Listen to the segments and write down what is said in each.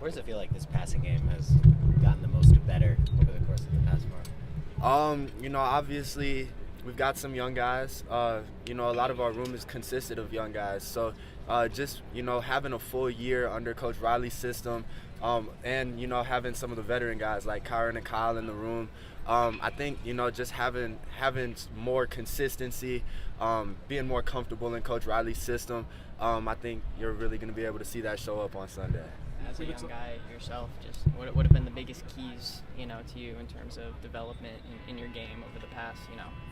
Where does it feel like this passing game has gotten the most better over the course of the past month? Obviously we've got some young guys. A lot of our room is consisted of young guys. So just having a full year under Coach Riley's system, and having some of the veteran guys like Kyron and Kyle in the room. I think just having more consistency, being more comfortable in Coach Riley's system. I think you're really going to be able to see that show up on Sunday. As a young guy yourself, just what would have been the biggest keys, to you in terms of development in your game over the past,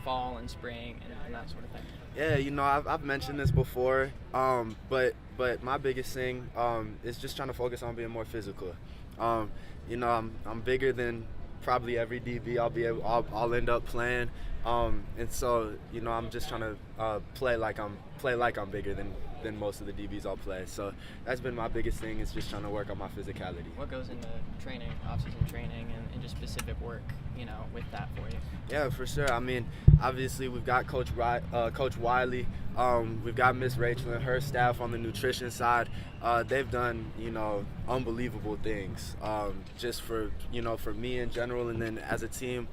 fall and spring and that sort of thing? Yeah, I've mentioned this before, but my biggest thing is just trying to focus on being more physical. I'm bigger than probably every DB I'll end up playing, and so I'm just trying to play like I'm bigger than most of the DBs I'll play. So that's been my biggest thing, is just trying to work on my physicality. What goes into training, off-season training, and just specific work, with that for you? Yeah, for sure. I mean, obviously we've got Coach Wiley, we've got Miss Rachel and her staff on the nutrition side. They've done, unbelievable things, just for me in general, and then as a team,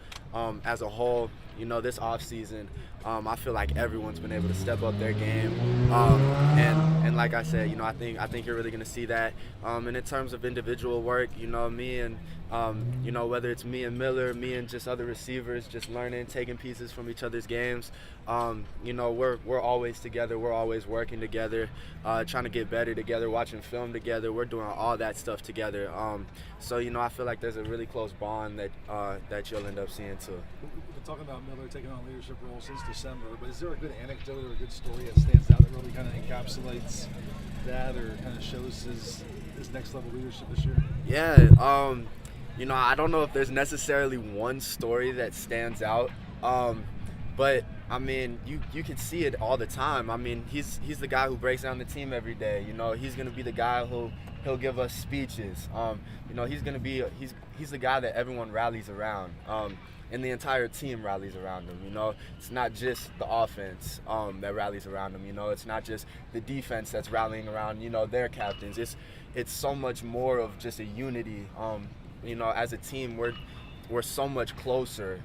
as a whole. This off season, I feel like everyone's been able to step up their game, and like I said, I think you're really going to see that. And in terms of individual work, me and whether it's me and Miller, me and just other receivers, just learning, taking pieces from each other's games. We're always together. We're always working together, trying to get better together, watching film together. We're doing all that stuff together. So I feel like there's a really close bond that you'll end up seeing too. We've been talking about Miller taking on a leadership role since December, but is there a good anecdote or a good story that stands out that really kind of encapsulates that, or kind of shows his next level leadership this year? Yeah, I don't know if there's necessarily one story that stands out, but I mean, you can see it all the time. I mean, he's the guy who breaks down the team every day. He's gonna be the guy he'll give us speeches. He's the guy that everyone rallies around. And the entire team rallies around him. It's not just the offense that rallies around him. It's not just the defense that's rallying around their captains. It's so much more of just a unity. As a team, we're so much closer,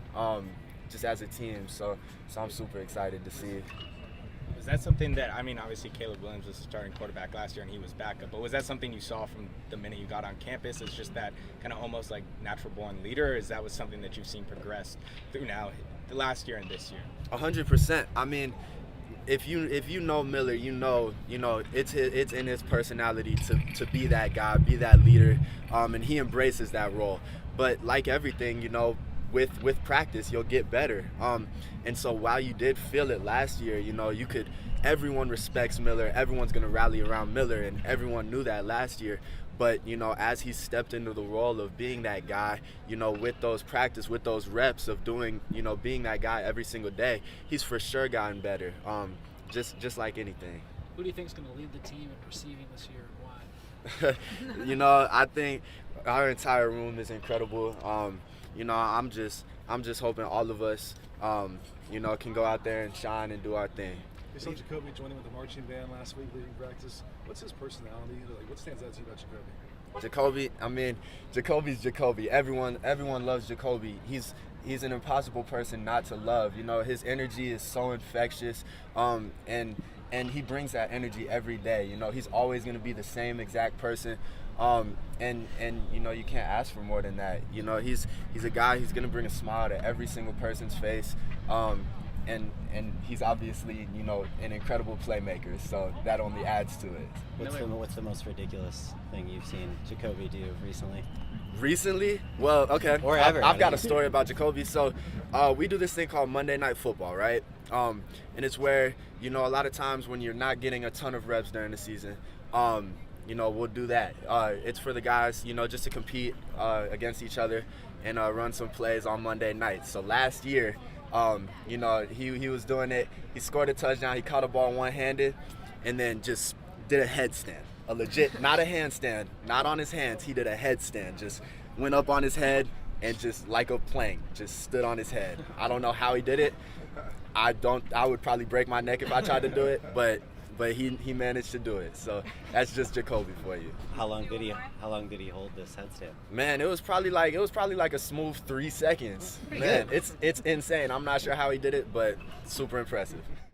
just as a team. So I'm super excited to see. Was that something that, obviously Caleb Williams was the starting quarterback last year and he was backup, but was that something you saw from the minute you got on campus? Is just that kind of almost like natural born leader, or is that was something that you've seen progress through now, the last year and this year? 100%. I mean, if you know Miller, it's in his personality to be that guy, be that leader, and he embraces that role. But like everything, with practice, you'll get better. And so while you did feel it last year, everyone respects Miller. Everyone's going to rally around Miller, and everyone knew that last year. But, as he stepped into the role of being that guy, with those practice, with those reps of doing, being that guy every single day, he's for sure gotten better, just like anything. Who do you think is going to lead the team in receiving this year and why? I think our entire room is incredible. I'm just hoping all of us, can go out there and shine and do our thing. We saw Jacoby joining with the marching band last week leading practice. What's his personality? What stands out to you about Jacoby? Jacoby's Jacoby. Everyone loves Jacoby. He's an impossible person not to love. His energy is so infectious, and he brings that energy every day. He's always going to be the same exact person. And you can't ask for more than that. He's a guy who's gonna bring a smile to every single person's face, and he's obviously an incredible playmaker, so that only adds to it. What's the most ridiculous thing you've seen Jacoby do recently? Recently? Well, okay. Or ever. I've got a story about Jacoby. So we do this thing called Monday Night Football, right? And it's where a lot of times when you're not getting a ton of reps during the season, we'll do that. It's for the guys, just to compete against each other and run some plays on Monday nights. So last year, he was doing it. He scored a touchdown. He caught a ball one-handed and then just did a headstand. A legit, not a handstand, not on his hands. He did a headstand. Just went up on his head and just like a plank, just stood on his head. I don't know how he did it. I would probably break my neck if I tried to do it, but but he managed to do it. So that's just Jacoby for you. How long did he hold this headstand? Man, it was probably like a smooth 3 seconds. Man, it's insane. I'm not sure how he did it, but super impressive.